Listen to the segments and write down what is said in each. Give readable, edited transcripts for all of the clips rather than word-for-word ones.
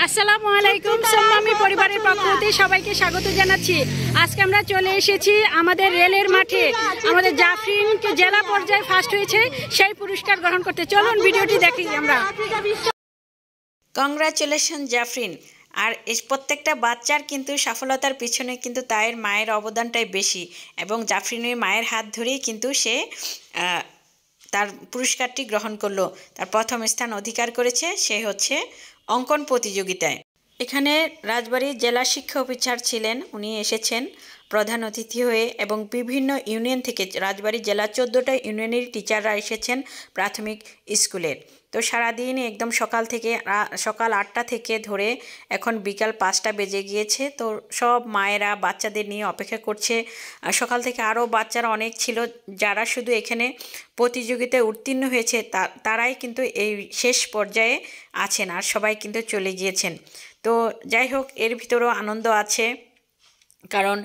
আসসালামু আলাইকুম সম্মামি পরিবারের পক্ষ থেকে সবাইকে স্বাগত জানাচ্ছি। আজকে আমরা চলে এসেছি আমাদের রেলের মাঠে। আমাদের জাফরিনকে জেলা পর্যায়ে ফার্স্ট হয়েছে সেই পুরস্কার গ্রহণ করতে। চলুন ভিডিওটি দেখি আমরা। কংগ্রাচুলেশন জাফরিন। আর এই প্রত্যেকটা বাচ্চার কিন্তু সফলতার পিছনে কিন্তু তার মায়ের অবদানটাই বেশি, এবং জাফরিনের মায়ের হাত ধরেই কিন্তু সে তার পুরস্কারটি গ্রহণ করলো। তার প্রথম স্থান অধিকার করেছে। সে হচ্ছে অঙ্কন প্রতিযোগিতায়। এখানে রাজবাড়ীর জেলা শিক্ষা অফিসার ছিলেন, উনি এসেছেন প্রধান অতিথি হয়ে, এবং বিভিন্ন ইউনিয়ন থেকে রাজবাড়ী জেলা 14টা ইউনিয়নের টিচাররা এসেছেন প্রাথমিক স্কুলের। তো সারাদিন একদম সকাল 8টা থেকে ধরে এখন বিকাল 5টা বেজে গিয়েছে। তো সব মায়েরা বাচ্চাদের নিয়ে অপেক্ষা করছে। সকাল থেকে আরও বাচ্চারা অনেক ছিল যারা শুধু এখানে প্রতিযোগিতায় উত্তীর্ণ হয়েছে, তারাই কিন্তু এই শেষ পর্যায়ে আছেন, আর সবাই কিন্তু চলে গিয়েছেন। তো যাই হোক, এর ভিতরেও আনন্দ আছে, কারণ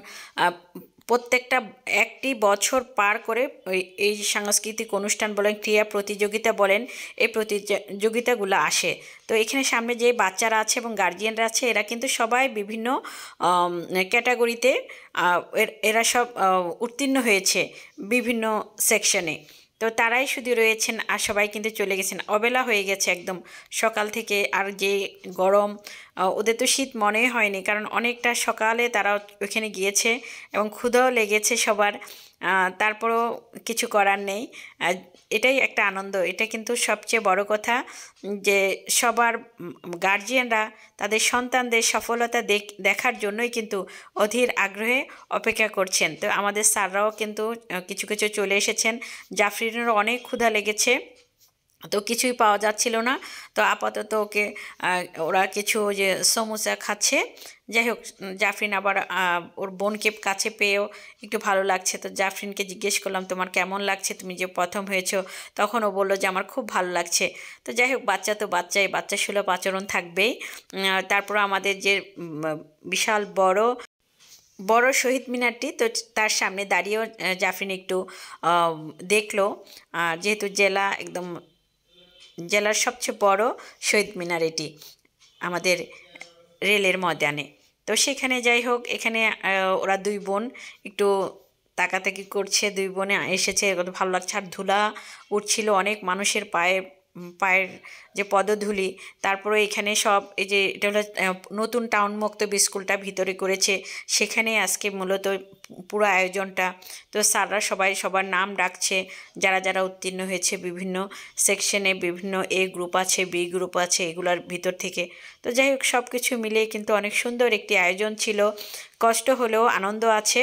প্রত্যেকটা একটি বছর পার করে এই সাংস্কৃতিক অনুষ্ঠান বলেন, ক্রীড়া প্রতিযোগিতা বলেন, এই প্রতিযোগিতাগুলো আসে। তো এখানে সামনে যে বাচ্চারা আছে এবং গার্জিয়ানরা আছে, এরা কিন্তু সবাই বিভিন্ন ক্যাটাগরিতে এরা সব উত্তীর্ণ হয়েছে বিভিন্ন সেকশনে। তো তারাই শুধু রয়েছেন, আর সবাই কিন্তু চলে গেছেন। অবেলা হয়ে গেছে একদম সকাল থেকে। আর যে গরম, ওদের তো শীত মনেই হয়নি, কারণ অনেকটা সকালে তারা ওখানে গিয়েছে এবং ক্ষুধাও লেগেছে সবার। তারপরও কিছু করার নেই, এটাই একটা আনন্দ। এটা কিন্তু সবচেয়ে বড় কথা যে সবার গার্জিয়ানরা তাদের সন্তানদের সফলতা দেখার জন্যই কিন্তু অধীর আগ্রহে অপেক্ষা করছেন। তো আমাদের স্যাররাও কিন্তু কিছু কিছু চলে এসেছেন। জাফরিনেরও অনেক ক্ষুধা লেগেছে, তো কিছুই পাওয়া যাচ্ছিল না। তো আপাতত ওরা কিছু যে সমোসা খাচ্ছে। যাই হোক, জাফরিন আবার ওর বোনকে কাছে পেয়েও একটু ভালো লাগছে। তো জাফরিনকে জিজ্ঞেস করলাম, তোমার কেমন লাগছে, তুমি যে প্রথম হয়েছো? তখন ও বললো যে আমার খুব ভালো লাগছে। তো যাই হোক, বাচ্চা তো বাচ্চা সুলভ আচরণ থাকবেই। তারপর আমাদের যে বিশাল বড় শহীদ মিনারটি, তো তার সামনে দাঁড়িয়েও জাফরিন একটু দেখলো, যেহেতু জেলার সবচেয়ে বড় শহীদ মিনার এটি আমাদের রেলের ময়দানে। তো সেখানে যাই হোক, এখানে ওরা দুই বোন একটু তাকাতাকি করছে। দুই বোনে এসেছে, ভালো লাগছে। আর ধুলা উঠছিল অনেক মানুষের পায়ের যে পদধূলি। তারপরে এখানে সব এই যে এটা হলো নতুন টাউন মক্তবী স্কুলটা ভিতরে করেছে, সেখানে আজকে মূলত পুরো আয়োজনটা। তো স্যাররা সবাই সবার নাম ডাকছে, যারা যারা উত্তীর্ণ হয়েছে বিভিন্ন সেকশনে। বিভিন্ন এ গ্রুপ আছে, বি গ্রুপ আছে, এগুলোর ভিতর থেকে। তো যাই হোক, সব কিছু মিলিয়ে কিন্তু অনেক সুন্দর একটি আয়োজন ছিল। কষ্ট হলেও আনন্দ আছে,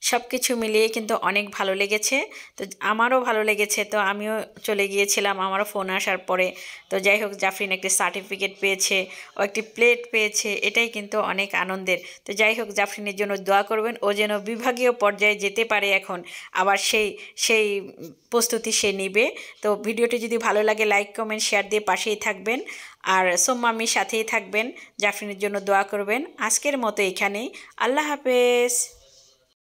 সব কিছু মিলিয়ে কিন্তু অনেক ভালো লেগেছে। তো আমারও ভালো লেগেছে। তো আমিও চলে গিয়েছিলাম আমারও ফোন আসার পরে। তো যাই হোক, জাফরিন একটি সার্টিফিকেট পেয়েছে, ও একটি প্লেট পেয়েছে, এটাই কিন্তু অনেক আনন্দের। তো যাই হোক, জাফরিনের জন্য দোয়া করবেন, ও যেন বিভাগীয় পর্যায়ে যেতে পারে এখন আবার সেই প্রস্তুতি সে নেবে। তো ভিডিওটি যদি ভালো লাগে লাইক কমেন্ট শেয়ার দিয়ে পাশেই থাকবেন, আর সোম্মামির সাথেই থাকবেন। জাফরিনের জন্য দোয়া করবেন। আজকের মতো এখানেই, আল্লাহ হাফেজ।